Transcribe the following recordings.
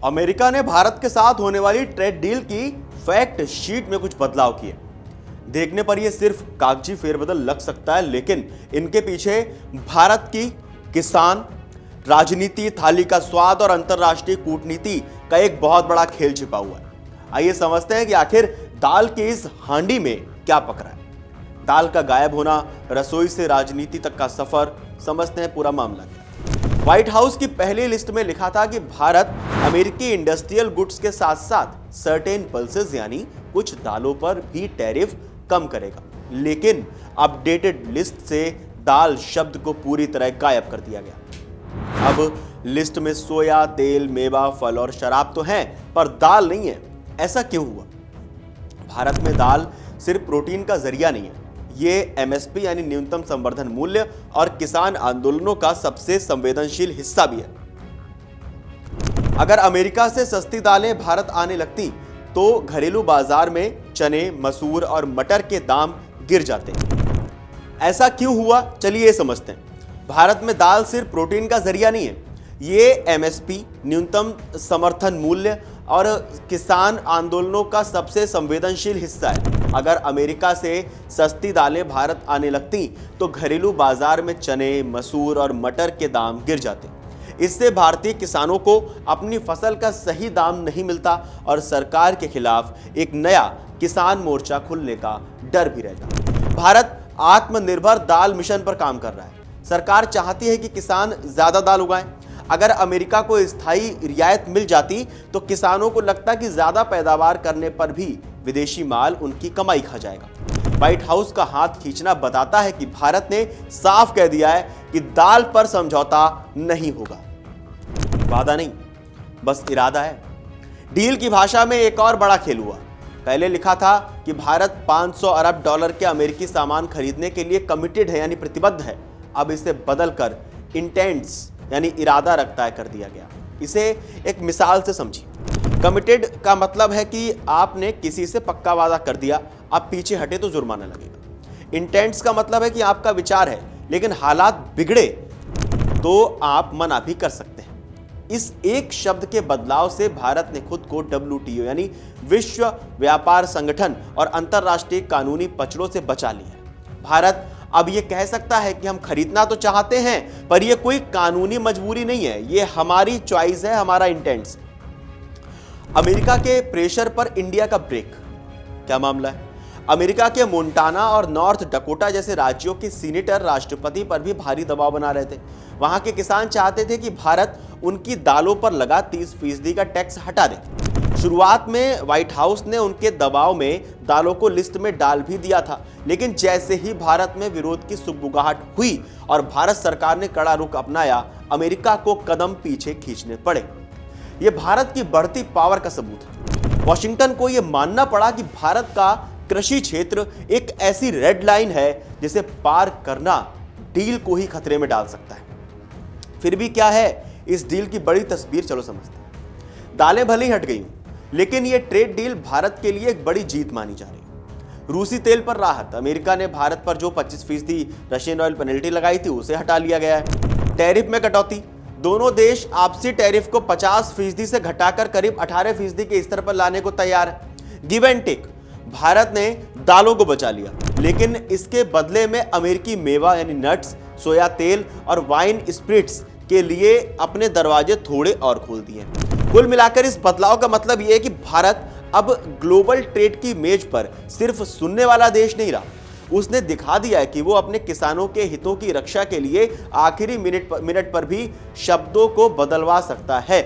America ने भारत के साथ होने वाली ट्रेड डील की फैक्ट शीट में कुछ बदलाव किए। देखने पर यह सिर्फ कागजी फेरबदल लग सकता है, लेकिन इनके पीछे भारत की किसान राजनीति, थाली का स्वाद और अंतरराष्ट्रीय कूटनीति का एक बहुत बड़ा खेल छिपा हुआ है। आइए समझते हैं कि आखिर दाल की इस हांडी में क्या पकड़ा है। दाल का गायब होना, रसोई से राजनीति तक का सफर, समझते हैं पूरा मामला क्या। व्हाइट हाउस की पहली लिस्ट में लिखा था कि भारत अमेरिकी इंडस्ट्रियल गुड्स के साथ साथ सर्टेन पल्सेस यानी कुछ दालों पर भी टैरिफ कम करेगा, लेकिन अपडेटेड लिस्ट से दाल शब्द को पूरी तरह गायब कर दिया गया। अब लिस्ट में सोया, तेल, मेवा, फल और शराब तो हैं, पर दाल नहीं है। ऐसा क्यों हुआ? भारत में दाल सिर्फ प्रोटीन का जरिया नहीं है, ये एमएसपी यानी न्यूनतम संवर्धन मूल्य और किसान आंदोलनों का सबसे संवेदनशील हिस्सा भी है। अगर अमेरिका से सस्ती दालें भारत आने लगती तो घरेलू बाजार में चने, मसूर और मटर के दाम गिर जाते। ऐसा क्यों हुआ, चलिए समझते हैं। भारत में दाल सिर्फ प्रोटीन का जरिया नहीं है, ये एमएसपी, न्यूनतम समर्थन मूल्य और किसान आंदोलनों का सबसे संवेदनशील हिस्सा है। अगर अमेरिका से सस्ती दालें भारत आने लगती तो घरेलू बाजार में चने, मसूर और मटर के दाम गिर जाते। इससे भारतीय किसानों को अपनी फसल का सही दाम नहीं मिलता और सरकार के खिलाफ एक नया किसान मोर्चा खुलने का डर भी रहता। भारत आत्मनिर्भर दाल मिशन पर काम कर रहा है। सरकार चाहती है कि किसान ज्यादा दाल उगाएं। अगर अमेरिका को स्थायी रियायत मिल जाती तो किसानों को लगता कि ज्यादा पैदावार करने पर भी विदेशी माल उनकी कमाई खा जाएगा। व्हाइट हाउस का हाथ खींचना बताता है कि भारत ने साफ कह दिया है कि दाल पर समझौता नहीं होगा। वादा नहीं, बस इरादा है। डील की भाषा में एक और बड़ा खेल हुआ। पहले लिखा था कि भारत 500 अरब डॉलर के अमेरिकी सामान खरीदने के लिए कमिटेड है यानी प्रतिबद्ध है। अब इसे बदलकर इंटेंट्स यानी इरादा रखता है कर दिया गया। इसे एक मिसाल से समझिए। कमिटेड का मतलब है कि आपने किसी से पक्का वादा कर दिया, आप पीछे हटे तो जुर्माना लगेगा। इंटेंट्स का मतलब है कि आपका विचार है, लेकिन हालात बिगड़े तो आप मना भी कर सकते हैं। इस एक शब्द के बदलाव से भारत ने खुद को WTO यानी विश्व व्यापार संगठन और अंतरराष्ट्रीय कानूनी पचड़ों से बचा लिया है। भारत अब ये कह सकता है कि हम खरीदना तो चाहते हैं, पर ये कोई कानूनी मजबूरी नहीं है, ये हमारी चॉइस है, हमारा इंटेंट्स। अमेरिका के प्रेशर पर इंडिया का ब्रेक, क्या मामला है? अमेरिका के मोंटाना और नॉर्थ डकोटा जैसे राज्यों के सीनेटर राष्ट्रपति पर भी भारी दबाव बना रहे थे। वहां के किसान चाहते थे कि भारत उनकी दालों पर लगा 30% का टैक्स हटा दे। शुरुआत में व्हाइट हाउस ने उनके दबाव में दालों को लिस्ट में डाल भी दिया था, लेकिन जैसे ही भारत में विरोध की सुगबुगाहट हुई और भारत सरकार ने कड़ा रुख अपनाया, अमेरिका को कदम पीछे खींचने पड़े। यह भारत की बढ़ती पावर का सबूत है। वॉशिंगटन को यह मानना पड़ा कि भारत का कृषि क्षेत्र एक ऐसी रेड लाइन है जिसे पार करना डील को ही खतरे में डाल सकता है। फिर भी क्या है इस डील की बड़ी तस्वीर, चलो समझते हैं। दालें भले ही हट गई, लेकिन यह ट्रेड डील भारत के लिए एक बड़ी जीत मानी जा रही है। रूसी तेल पर राहत, अमेरिका ने भारत पर जो 25% रशियन ऑयल पेनल्टी लगाई थी उसे हटा लिया गया है। टैरिफ में कटौती, दोनों देश आपसी टैरिफ को 50% से घटाकर करीब 18% के स्तर पर लाने को तैयार है। गिव एंड टेक, भारत ने दालों को बचा लिया, लेकिन इसके बदले में अमेरिकी मेवा यानी नट्स, सोया तेल और वाइन स्पिरिट्स के लिए अपने दरवाजे थोड़े और खोल दिए। कुल मिलाकर इस बदलाव का मतलब यह है कि भारत अब ग्लोबल ट्रेड की मेज पर सिर्फ सुनने वाला देश नहीं रहा, उसने दिखा दिया है कि वो अपने किसानों के हितों की रक्षा के लिए आखिरी मिनट पर भी शब्दों को बदलवा सकता है।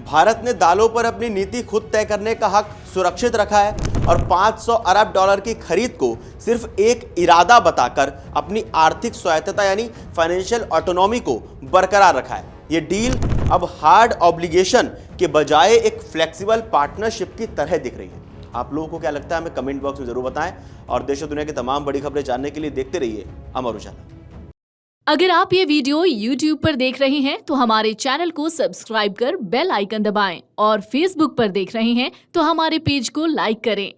भारत ने दालों पर अपनी नीति खुद तय करने का हक सुरक्षित रखा है और 500 अरब डॉलर की खरीद को सिर्फ एक इरादा बताकर अपनी आर्थिक स्वायत्तता यानी फाइनेंशियल ऑटोनॉमी को बरकरार रखा है। ये डील अब हार्ड ऑब्लिगेशन के बजाय एक फ्लेक्सिबल पार्टनरशिप की तरह दिख रही है। आप लोगों को क्या लगता है हमें कमेंट बॉक्स में जरूर बताएं और देश और दुनिया की तमाम बड़ी खबरें जानने के लिए देखते रहिए अमर उजाला। अगर आप ये वीडियो YouTube पर देख रहे हैं तो हमारे चैनल को सब्सक्राइब कर बेल आइकन दबाएं और Facebook पर देख रहे हैं तो हमारे पेज को लाइक करें।